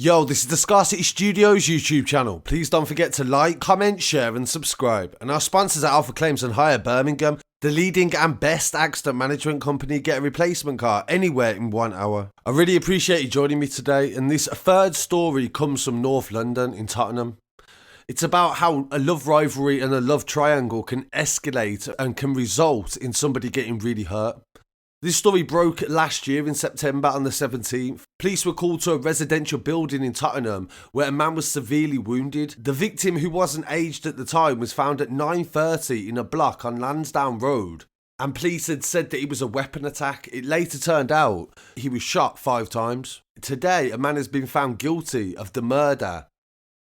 Yo, this is the Scarcity Studios YouTube channel. Please don't forget to like, comment, share and subscribe. And our sponsors at Alpha Claims and Hire Birmingham, the leading and best accident management company. Get a replacement car anywhere in 1 hour. I really appreciate you joining me today, and this third story comes from North London in Tottenham. It's about how a love rivalry and a love triangle can escalate and can result in somebody getting really hurt. This story broke last year in September on the 17th. Police were called to a residential building in Tottenham where a man was severely wounded. The victim, who wasn't aged at the time, was found at 9:30 in a block on Lansdowne Road, and police had said that it was a weapon attack. It later turned out he was shot 5 times. Today, a man has been found guilty of the murder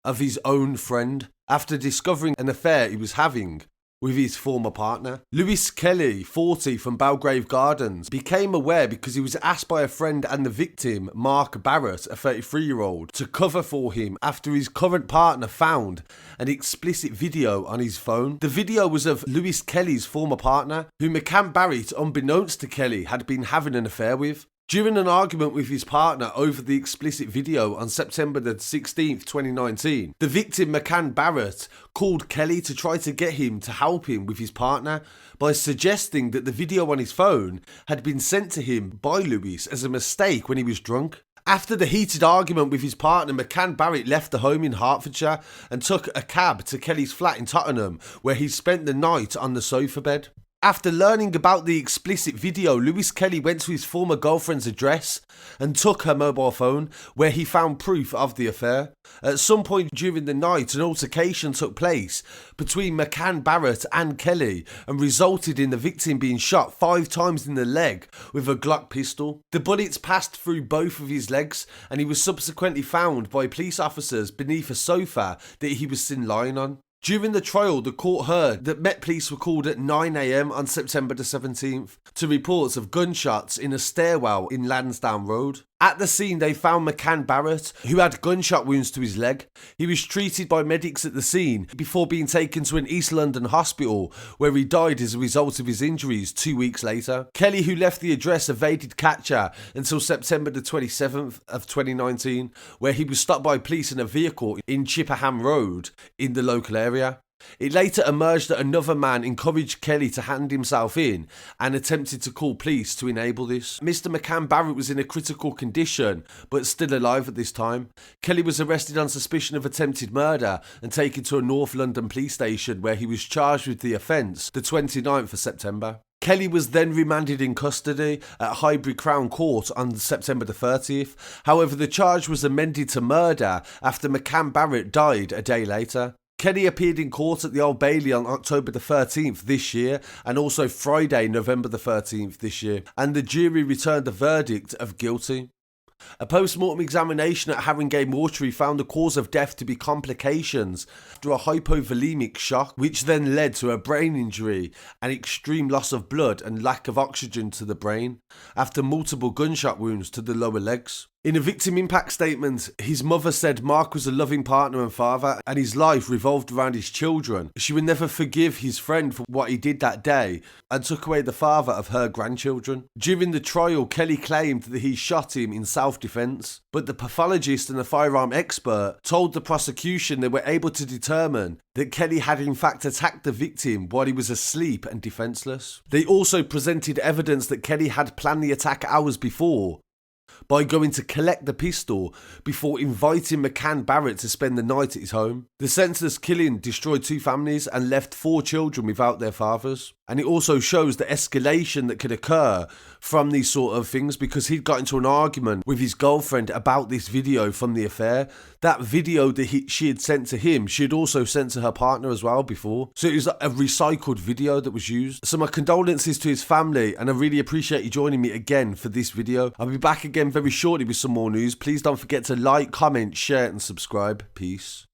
of his own friend after discovering an affair he was having with his former partner. Lewis Kelly, 40, from Belgrave Gardens, became aware because he was asked by a friend and the victim, Mark Barrett, a 33-year-old, to cover for him after his current partner found an explicit video on his phone. The video was of Lewis Kelly's former partner, who McCann-Barrett, unbeknownst to Kelly, had been having an affair with. During an argument with his partner over the explicit video on September the 16th, 2019, the victim, McCann-Barrett, called Kelly to try to get him to help him with his partner by suggesting that the video on his phone had been sent to him by Lewis as a mistake when he was drunk. After the heated argument with his partner, McCann-Barrett left the home in Hertfordshire and took a cab to Kelly's flat in Tottenham, where he spent the night on the sofa bed. After learning about the explicit video, Lewis Kelly went to his former girlfriend's address and took her mobile phone, where he found proof of the affair. At some point during the night, an altercation took place between McCann-Barrett and Kelly and resulted in the victim being shot 5 times in the leg with a Glock pistol. The bullets passed through both of his legs, and he was subsequently found by police officers beneath a sofa that he was seen lying on. During the trial, the court heard that Met Police were called at 9 AM on September the 17th to reports of gunshots in a stairwell in Lansdowne Road. At the scene, they found McCann-Barrett, who had gunshot wounds to his leg. He was treated by medics at the scene before being taken to an East London hospital, where he died as a result of his injuries 2 weeks later. Kelly, who left the address, evaded capture until September the 27th of 2019, where he was stopped by police in a vehicle in Chipperham Road in the local area. It later emerged that another man encouraged Kelly to hand himself in and attempted to call police to enable this. Mr. McCann-Barrett was in a critical condition but still alive at this time. Kelly was arrested on suspicion of attempted murder and taken to a North London police station, where he was charged with the offence the 29th of September. Kelly was then remanded in custody at Highbury Crown Court on September the 30th. However, the charge was amended to murder after McCann-Barrett died a day later. Kelly appeared in court at the Old Bailey on October the 13th this year, and also Friday, November the 13th this year, and the jury returned a verdict of guilty. A post-mortem examination at Haringey Mortuary found the cause of death to be complications after a hypovolemic shock, which then led to a brain injury and extreme loss of blood and lack of oxygen to the brain after multiple gunshot wounds to the lower legs. In a victim impact statement, his mother said Mark was a loving partner and father, and his life revolved around his children. She would never forgive his friend for what he did that day and took away the father of her grandchildren. During the trial, Kelly claimed that he shot him in self-defense, but the pathologist and the firearm expert told the prosecution they were able to determine that Kelly had in fact attacked the victim while he was asleep and defenseless. They also presented evidence that Kelly had planned the attack hours before by going to collect the pistol before inviting McCann-Barrett to spend the night at his home. The senseless killing destroyed 2 families and left 4 children without their fathers. And it also shows the escalation that could occur from these sort of things, because he'd got into an argument with his girlfriend about this video from the affair. That video that she had sent to him, she had also sent to her partner as well before. So it was a recycled video that was used. So my condolences to his family, and I really appreciate you joining me again for this video. I'll be back again very shortly with some more news. Please don't forget to like, comment, share and subscribe. Peace.